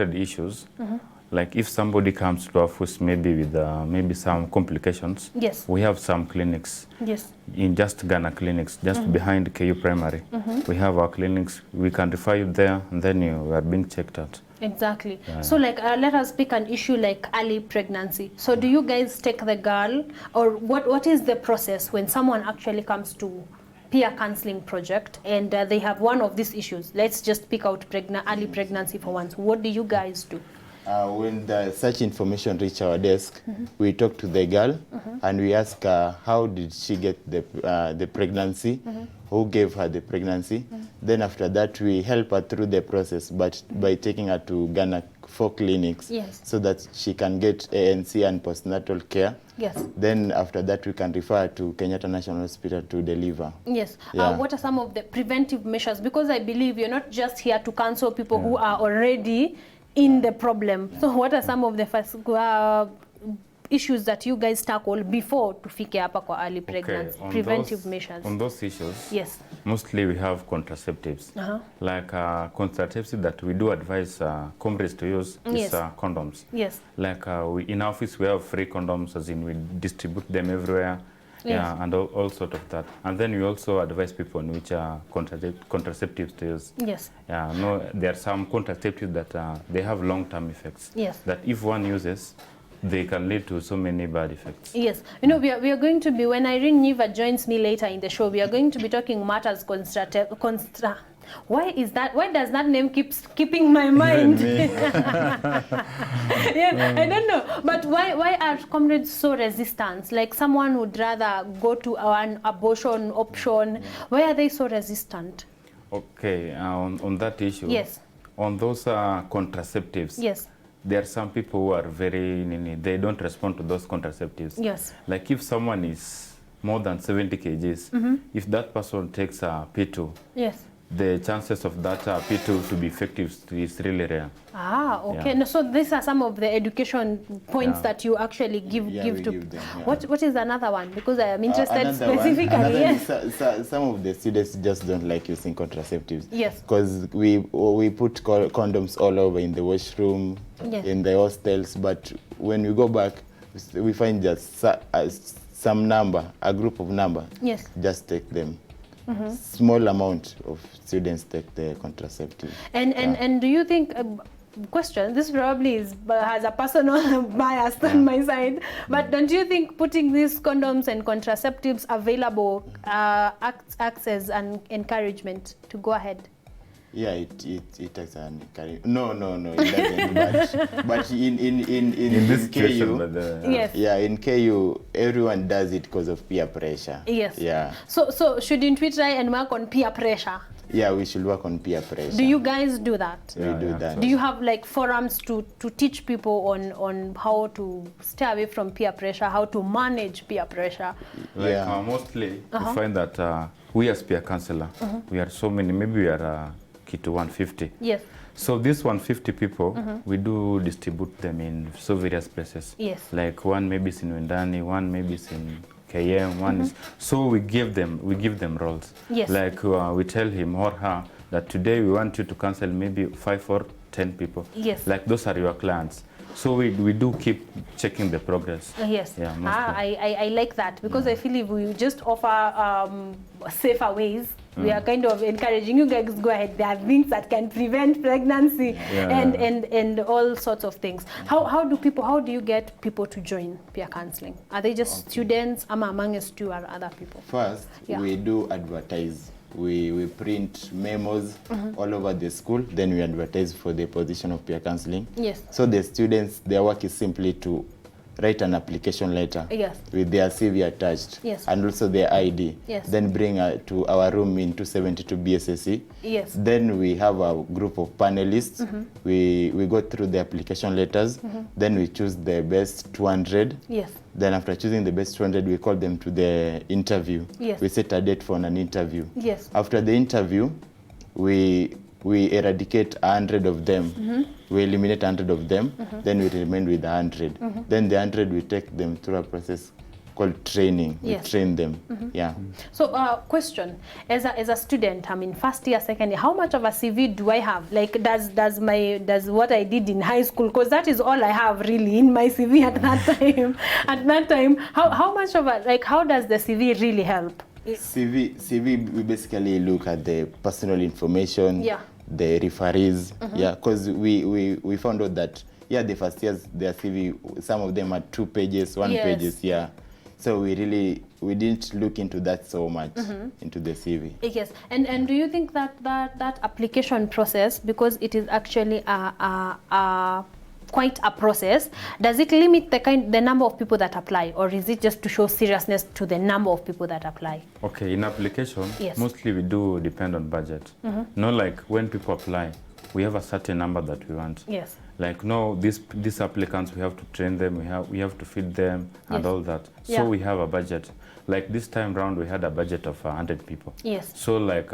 issues. Like if somebody comes to office maybe with maybe some complications, Yes. we have some clinics. Yes. In just Ghana clinics, just behind KU Primary. We have our clinics. We can refer you there, and then you are being checked out. Exactly. So like let us pick an issue like early pregnancy. So do you guys take the girl, or what is the process when someone actually comes to peer counseling project and they have one of these issues? Let's just pick out early pregnancy for once. What do you guys do? When such information reach our desk, we talk to the girl and we ask her how did she get the pregnancy, who gave her the pregnancy. Then after that, we help her through the process, but by taking her to Ghana 4 clinics, Yes. so that she can get ANC and postnatal care. Yes. Then after that, we can refer her to Kenyatta National Hospital to deliver. Yes. Yeah. What are some of the preventive measures? Because I believe you're not just here to counsel people who are already in the problem. So what are some of the first issues that you guys tackle before to fike hapa kwa early pregnancy? Preventive measures. On those issues, Yes. mostly we have contraceptives. Like contraceptives that we do advise comrades to use is condoms. Yes. Like in our office, we have free condoms, as in we distribute them everywhere. Yes. Yeah, and all sort of that. And then we also advise people on which contraceptives to use. Yes. Yeah, no, there are some contraceptives that they have long-term effects. Yes. That if one uses, they can lead to so many bad effects. Yes. You know, we are going to be, when Irene Niva joins me later in the show, we are going to be talking matters why is that? Why does that name keeping my mind? Yeah, I don't know. But why are comrades so resistant? Like someone would rather go to an abortion option. Why are they so resistant? Okay, on that issue. Yes. On those contraceptives. Yes. There are some people who are very, they don't respond to those contraceptives. Yes. Like if someone is more than 70 kgs, if that person takes a P2, yes, the chances of that P2 to be effective is really rare. Ah, okay. Yeah. No, so these are some of the education points that you actually give to. Give them, yeah. What is another one? Because I am interested specifically. Yes. Some of the students just don't like using contraceptives. Yes. Because we put condoms all over in the washroom, Yes. in the hostels, but when we go back, we find just some number, a group of number. Yes. Just take them. Small amount of students take the contraceptive. And do you think, question, this probably has a personal bias on my side, but don't you think putting these condoms and contraceptives available acts as an encouragement to go ahead? Yeah, it takes an encouragement. No, it doesn't. But in this KU, yes. Yeah, in KU, everyone does it because of peer pressure. Yes. Yeah. So shouldn't we try and work on peer pressure? Yeah, we should work on peer pressure. Do you guys do that? We do that. Do you have like forums to teach people on how to stay away from peer pressure, how to manage peer pressure? Like mostly we find that we as peer counselor, we are so many, maybe we are to 150. Yes. So these 150 people, we do distribute them in so various places. Yes. Like one maybe is in Wendani, one maybe is in KM, one is, so we give them roles. Yes. Like we tell him or her that today we want you to counsel maybe 5 or 10 people. Yes. Like those are your clients. So we do keep checking the progress. Yes. Yeah, I like that, because I feel if we just offer safer ways, we are kind of encouraging you guys to go ahead. There are things that can prevent pregnancy and all sorts of things. How do you get people to join peer counseling? Are they just students, amongst you or other people? First, we do advertise. We print memos all over the school, then we advertise for the position of peer counseling. Yes. So the students, their work is simply to write an application letter with their CV attached, and also their ID. Yes. Then bring to our room in 272 BSSE. Yes. Then we have a group of panelists. We go through the application letters. Then we choose the best 200. Yes. Then after choosing the best 200, we call them to the interview. Yes. We set a date for an interview. Yes. After the interview, we eradicate 100 of them. We eliminate 100 of them. Then we remain with 100. Then the 100, we take them through a process called training. Yes. We train them. Yeah. So, question: as a student, I'm in first year, second year. How much of a CV do I have? Like, does what I did in high school? Because that is all I have really in my CV at that time. At that time, how much of a, like, how does the CV really help? CV, we basically look at the personal information, Yeah. the referees, yeah, because we found out that, yeah, the first years, their CV, some of them are 2 pages, 1 Yes. pages, yeah. So we didn't look into that so much, into the CV. Yes, and do you think that application process, because it is actually quite a process, does it limit the number of people that apply, or is it just to show seriousness to the number of people that apply? Okay, in application, Yes. mostly we do depend on budget. Not like when people apply, we have a certain number that we want. Yes. Like, no, these applicants, we have to train them, we have to feed them, and Yes. all that. So Yeah. we have a budget. Like this time round, we had a budget of 100 people. Yes. So like,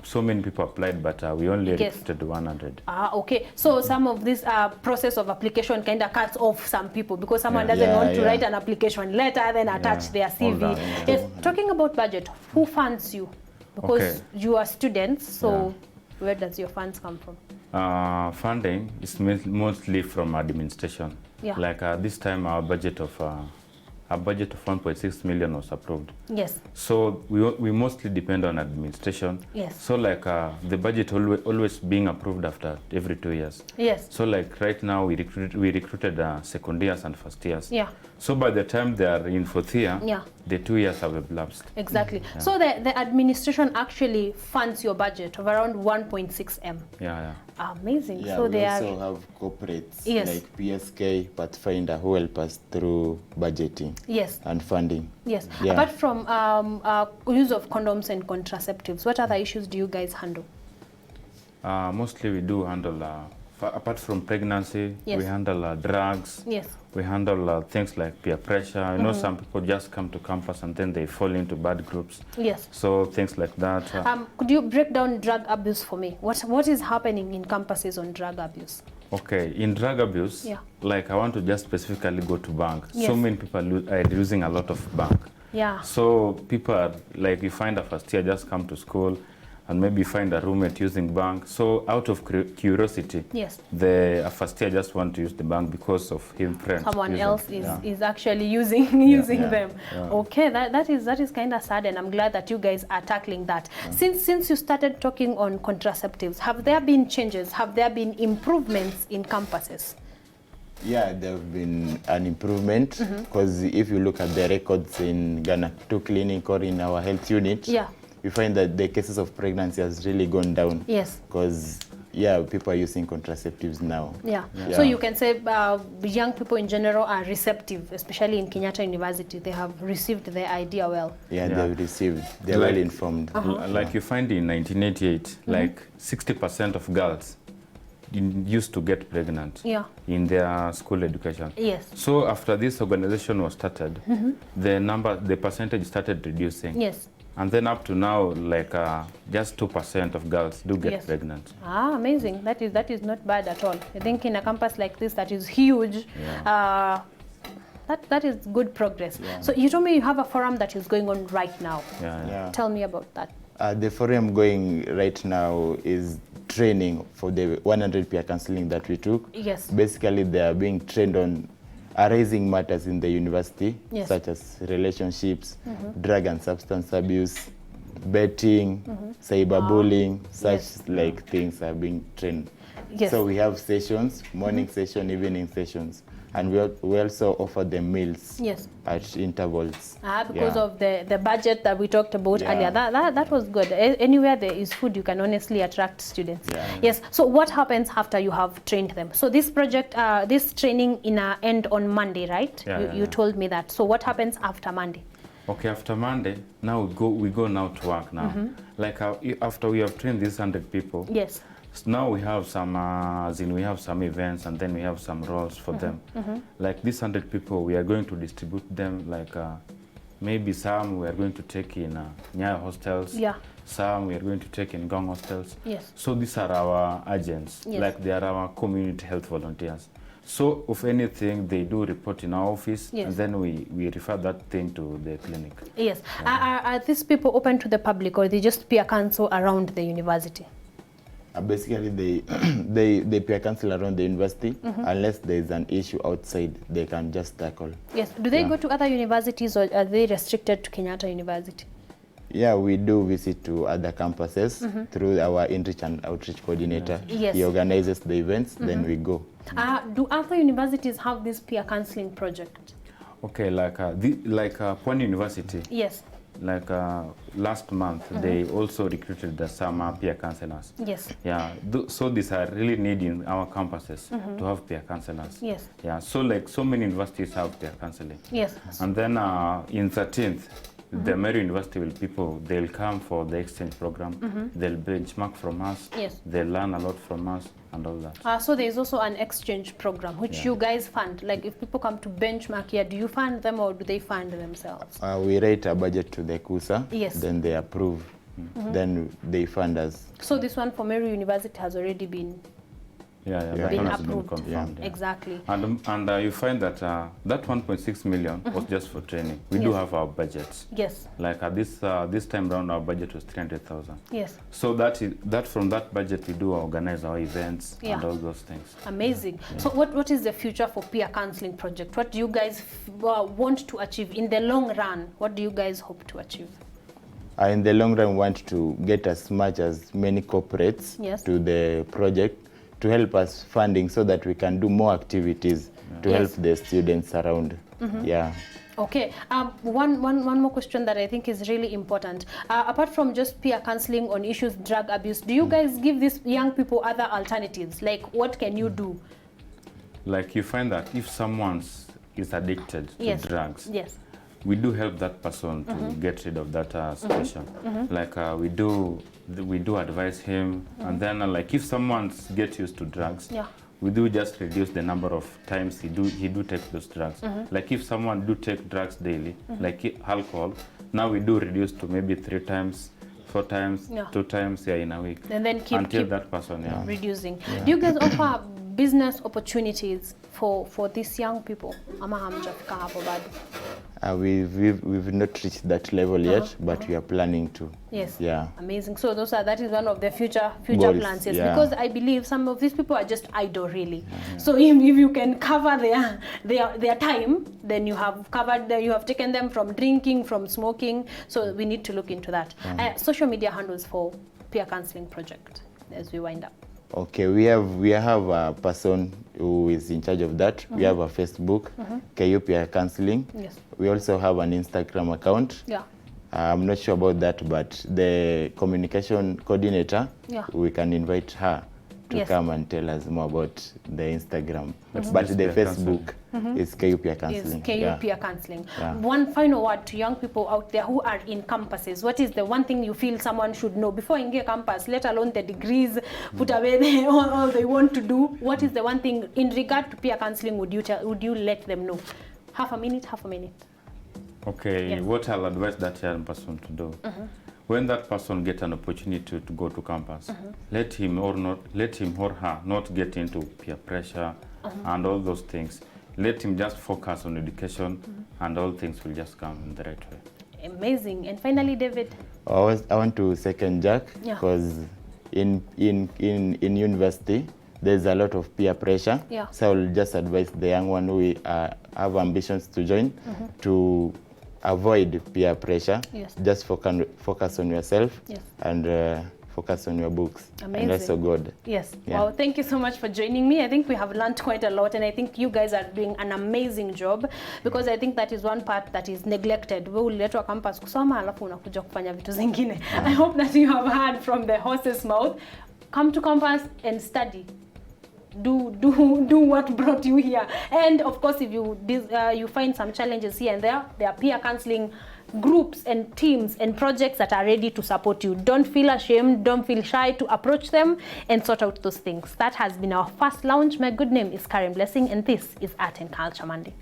so many people applied, but we only Yes. recruited 100. Okay. So some of this process of application kind of cuts off some people, because someone Yeah. doesn't want to Yeah. write an application letter, then attach their CV. that, Yes. Talking about budget, who funds you? Because Okay. you are students, so where does your funds come from? Funding is mostly from administration. Yeah. Like this time, our budget of 1.6 million was approved. Yes. So we mostly depend on administration. Yes. So like the budget always being approved after every 2 years. Yes. So like right now we recruited second years and first years. Yeah. So by the time they are in fourth year, Yeah. the 2 years have elapsed. Exactly. So the administration actually funds your budget of around 1.6 M. Yeah. Amazing. Yeah, so we they also are. have corporates Yes. like PSK, Pathfinder, who help us through budgeting Yes. and funding. Yes. Yeah. Apart from use of condoms and contraceptives, what other issues do you guys handle? Mostly we do handle, apart from pregnancy, Yes. we handle drugs. Yes. We handle things like peer pressure. You know, some people just come to campus and then they fall into bad groups. Yes. So things like that. Could you break down drug abuse for me? What is happening in campuses on drug abuse? Okay, in drug abuse, Yeah. like I want to just specifically go to bank. Yes. So many people are using a lot of bank. Yeah. So people are, like, you find a first year just come to school and maybe find a roommate using bank. So out of curiosity, Yes. the first year just want to use the bank because of him friends. Someone using. else Yeah. is actually using Yeah. them. Yeah. Okay, that is kind of sad, and I'm glad that you guys are tackling that. Since you started talking on contraceptives, have there been changes? Have there been improvements in campuses? Yeah, there have been an improvement because if you look at the records in Ghana 2 Clinic or in our health unit, Yeah. we find that the cases of pregnancy has really gone down. Yes. Because, yeah, people are using contraceptives now. Yeah. Yeah. So you can say young people in general are receptive, especially in Kenyatta University. They have received the idea well. Yeah, Yeah. they've received, they're Like- well informed. Like you find in 1988, like 60% of girls used to get pregnant Yeah. in their school education. Yes. So after this organization was started, the percentage started reducing. Yes. And then up to now, like just 2% of girls do get Yes. pregnant. Amazing. That is not bad at all. I think in a campus like this that is huge, that is good progress. Yeah. So you told me you have a forum that is going on right now. Yeah. Tell me about that. The forum going right now is training for the 100 peer counseling that we took. Yes. Basically, they are being trained on arising matters in the university, Yes. such as relationships, drug and substance abuse, betting, cyberbullying, such like things are being trained. Yes. So we have sessions, morning session, evening sessions, and we also offer them meals Yes. at intervals. Because Yeah. of the budget that we talked about Yeah. earlier. That was good. Anywhere there is food, you can honestly attract students. Yeah. Yes. So what happens after you have trained them? So this project, this training end on Monday, right? Yeah, You told me that. So what happens after Monday? Okay, after Monday, now we go now to work now. Like after we have trained these 100 people, Yes. so now we have some, we have some events and then we have some roles for them. Like these 100 people, we are going to distribute them like maybe some we are going to take in Nyayo hostels. Yeah. Some we are going to take in Gong hostels. Yes. So these are our agents, Yes. like they are our community health volunteers. So if anything, they do report in our office, Yes. and then we refer that thing to the clinic. Yes. Are these people open to the public, or they just peer counsel around the university? Basically, they peer counsel around the university. Unless there is an issue outside, they can just tackle. Yes. Do they Yeah. go to other universities, or are they restricted to Kenyatta University? Yeah, we do visit to other campuses through our Enrich and Outreach Coordinator. Yes. He organizes the events, then we go. Do other universities have this peer counseling project? Okay, like Pwani University, Yes. like last month, they also recruited some peer counselors. Yes. Yeah, so these are really needed in our campuses to have peer counselors. Yes. Yeah, so like so many universities have peer counseling. Yes. And then in 13th, the Mary University they'll come for the exchange program. They'll benchmark from us. Yes. They'll learn a lot from us and all that. So there is also an exchange program which you guys fund. Like if people come to benchmark here, do you fund them or do they fund themselves? We write a budget to the KUSA, Yes. then they approve, then they fund us. So this one for Mary University has already been Yeah, Yeah. that been one has been approved. confirmed. Yeah. Exactly. And you find that that 1.6 million was just for training. We do Yes. have our budgets. Yes. Like this time round, our budget was 300,000. Yes. So that from that budget we do organize our events Yeah. and all those things. Amazing. So what is the future for peer counseling project? What do you guys want to achieve in the long run? What do you guys hope to achieve? In the long run, we want to get as many corporates Yes. to the project to help us funding so that we can do more activities to Yes. help the students around. Yeah. Okay. One more question that I think is really important. Apart from just peer counseling on issues drug abuse, do you guys give these young people other alternatives? Like what can you do? Like you find that if someone is addicted to Yes. drugs, Yes. we do help that person to get rid of that situation. Like we do advise him, and then like if someone gets used to drugs, Yeah. we do just reduce the number of times he do take those drugs. Like if someone do take drugs daily, like alcohol, now we do reduce to maybe 3 times, 4 times, Yeah. 2 times in a week, And then until keep that person reducing. Do you guys offer business opportunities for these young people? Ama hamjafika hapo bado? We've not reached that level yet, but we are planning to. Yes. Yeah. Amazing. So that is one of the future Goals, plans. Yes. yeah. Because I believe some of these people are just idle, really. So if you can cover their time, then you have covered. You have taken them from drinking, from smoking. So we need to look into that. Social media handles for peer counseling project as we wind up. Okay, we have a person who is in charge of that. We have a Facebook, KUTV Counseling. Yes. We also have an Instagram account. Yeah. I'm not sure about that, but the communication coordinator, Yeah. we can invite her to Yes. come and tell us more about the Instagram. That's But just the peer Facebook is KUTV Is Counseling. KU Yeah. peer counseling. Yeah. One final word to young people out there who are in campuses. What is the one thing you feel someone should know before ingia campus, let alone the degrees, put away all they want to do? What is the one thing in regard to peer counseling would you let them know? Half a minute. Okay, Yes. what I'll advise that young person to do, when that person gets an opportunity to go to campus, let him or her not get into peer pressure and all those things. Let him just focus on education, and all things will just come in the right way. Amazing. And finally, David. I want to second Jack Yeah. because in university there's a lot of peer pressure. Yeah. So I will just advise the young one who have ambitions to join to avoid peer pressure. Yes. Just focus on yourself. Yes. And focus on your books. Amazing. And also God. Yes. Yeah. Wow. Thank you so much for joining me. I think we have learned quite a lot, and I think you guys are doing an amazing job, because I think that is one part that is neglected. We uliletwa campus kusoma alafu unakuja kufanya vitu zingine. I hope that you have heard from the horse's mouth. Come to campus and study. Do what brought you here. And of course, if you find some challenges here and there are peer counseling groups and teams and projects that are ready to support you. Don't feel ashamed, don't feel shy to approach them and sort out those things. That has been our first launch. My good name is Karen Blessing, and this is Art and Culture Monday.